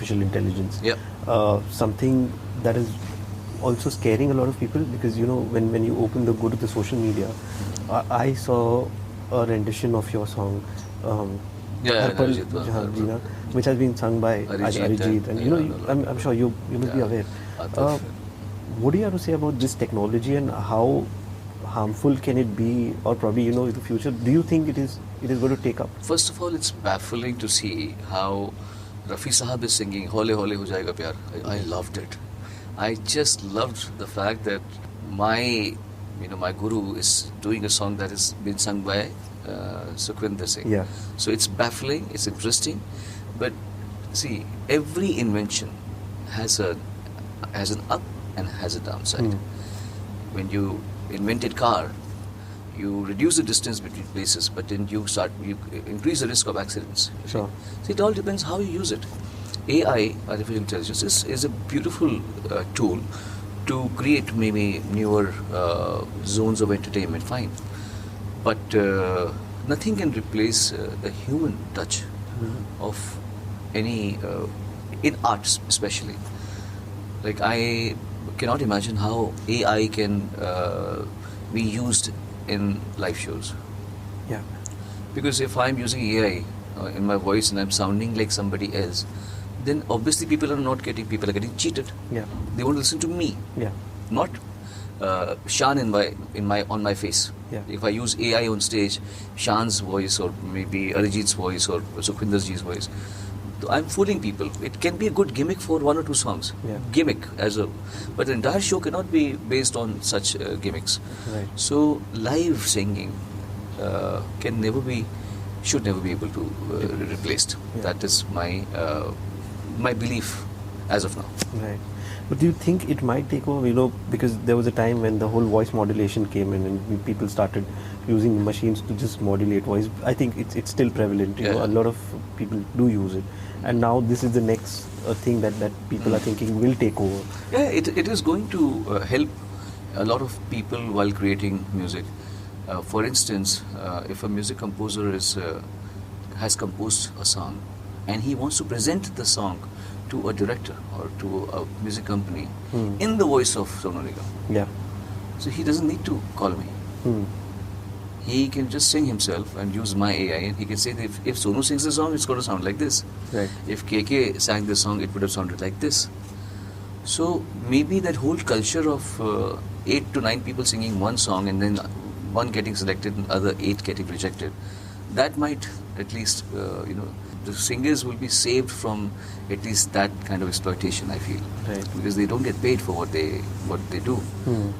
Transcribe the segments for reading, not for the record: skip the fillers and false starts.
artificial intelligence. Yeah. Something that is also scaring a lot of people, because when you go to the social media, I saw a rendition of your song, Harpal Jina, which has been sung by Arijit, and I'm sure you must be aware. What do you have to say about this technology, and how harmful can it be, or probably in the future? Do you think it is going to take up? First of all, it's baffling to see how Rafi Sahab is singing "Hole Hole Ho Jayega Pyar." I loved it. I just loved the fact that my guru is doing a song that has been sung by Sukhwinder Singh. Yeah. So it's baffling, it's interesting, but see, every invention has an up and has a downside. When you invented car, you reduce the distance between places, but then you increase the risk of accidents. Sure. So it all depends how you use it. AI, artificial intelligence, is a beautiful tool to create maybe newer zones of entertainment, fine. But nothing can replace the human touch of any, in arts especially. Like, I cannot imagine how AI can be used in live shows. Yeah. Because if I'm using AI in my voice and I'm sounding like somebody else, then obviously people are getting cheated. Yeah. They want to listen to me. Yeah. Not Shan on my face. Yeah. If I use AI on stage, Shan's voice or maybe Arijit's voice or Sukhwinder Ji's voice, I'm fooling people. It can be a good gimmick for one or two songs. Yeah. But the entire show cannot be based on such gimmicks. Right. So live singing should never be able to replaced. Yeah. That is my belief as of now. Right. But do you think it might take over, because there was a time when the whole voice modulation came in and people started using machines to just modulate voice. I think it's still prevalent. A lot of people do use it. And now this is the next thing that people are thinking will take over. Yeah, it is going to help a lot of people while creating music. For instance, if a music composer has composed a song and he wants to present the song to a director or to a music company in the voice of Sonu Nigam. Yeah. So he doesn't need to call me. He can just sing himself and use my AI, and he can say that if Sonu sings the song, it's going to sound like this. Right. If KK sang the song, it would have sounded like this. So maybe that whole culture of 8 to 9 people singing one song and then one getting selected and other 8 getting rejected, that might at least, the singers will be saved from at least that kind of exploitation, I feel. Right. Because they don't get paid for what they do.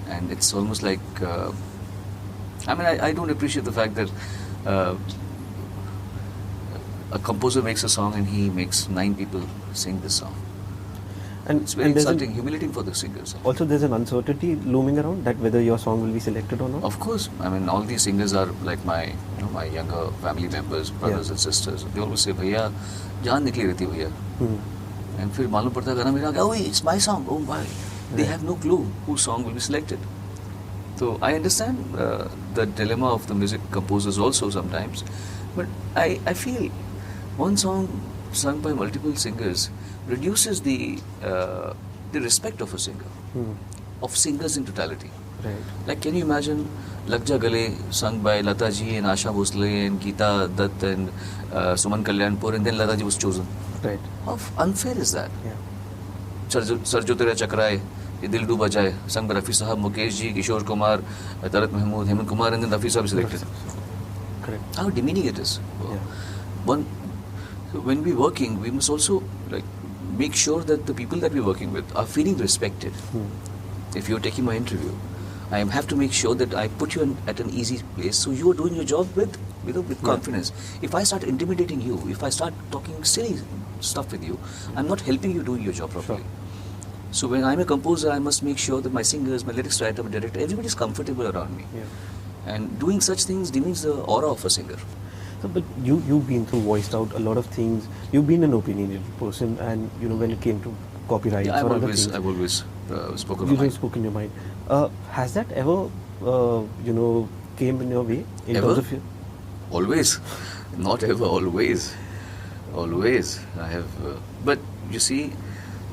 And it's almost like, I don't appreciate the fact that a composer makes a song and he makes 9 people sing this song. And it's very insulting, humiliating for the singers. Also, there's an uncertainty looming around that whether your song will be selected or not. Of course. All these singers are like my younger family members, brothers and sisters. They always say, "Bhaiya, jaan nikli rehti bhaiya." And फिर मालूम पड़ता है गाना मेरा, oh, it's my song. Oh my. They have no clue whose song will be selected. So I understand the dilemma of the music composers also sometimes, but I feel one song sung by multiple singers reduces the respect of a singer, of singers in totality. Right. Like, can you imagine Lag Ja Gale sung by Lata Ji and Asha Bhosle and Geeta Dutt and Suman Kalyanpur, and then Lata Ji was chosen? Right. How unfair is that? Yeah. Sar Jo Tera Chakraye, Ye Dil Dooba Jaye, sung by Rafi Sahab, Mukesh Ji, Kishore Kumar, Tarak Mahmood, Hemant Kumar, and then Rafi Sahab is selected. Correct. How demeaning it is. Yeah. When we're working, we must also make sure that the people that we're working with are feeling respected. If you're taking my interview, I have to make sure that I put you at an easy place, so you are doing your job with confidence. If I start intimidating you, if I start talking silly stuff with you, I'm not helping you doing your job properly. Sure. So when I'm a composer, I must make sure that my singers, my lyrics writer, my director, everybody's comfortable around me. Yeah. And doing such things demeans the aura of a singer. So, but you've been through, voiced out a lot of things. You've been an opinionated person, and when it came to copyrights or other things, I've always spoken. You just spoke in your mind. Has that ever, came in your way in Ever? terms of your? Always, not ever. Always. I have. But you see,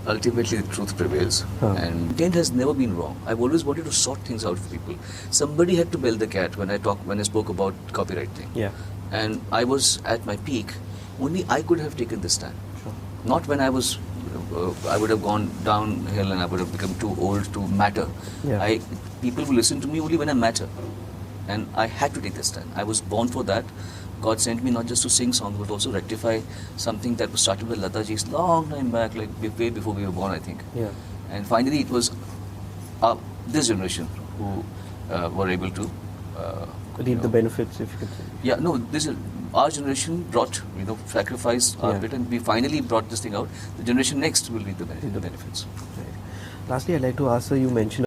ultimately the truth prevails, Huh. and intent has never been wrong. I've always wanted to sort things out for people. Somebody had to bell the cat when I spoke about copyright thing. Yeah. And I was at my peak. Only I could have taken this stand. Sure. Not when I was, I would have gone downhill and I would have become too old to matter. Yeah. People will listen to me only when I matter. And I had to take this stand. I was born for that. God sent me not just to sing songs, but also rectify something that was started by Lata ji's long time back, like way before we were born, I think. Yeah. And finally, it was this generation who were able to Reap the benefits, if you could say. yeah, no, this is our generation brought, sacrificed our Yeah. bit, and we finally brought this thing out. The generation next will reap the benefits. Right. Lastly, I'd like to ask, sir, you mentioned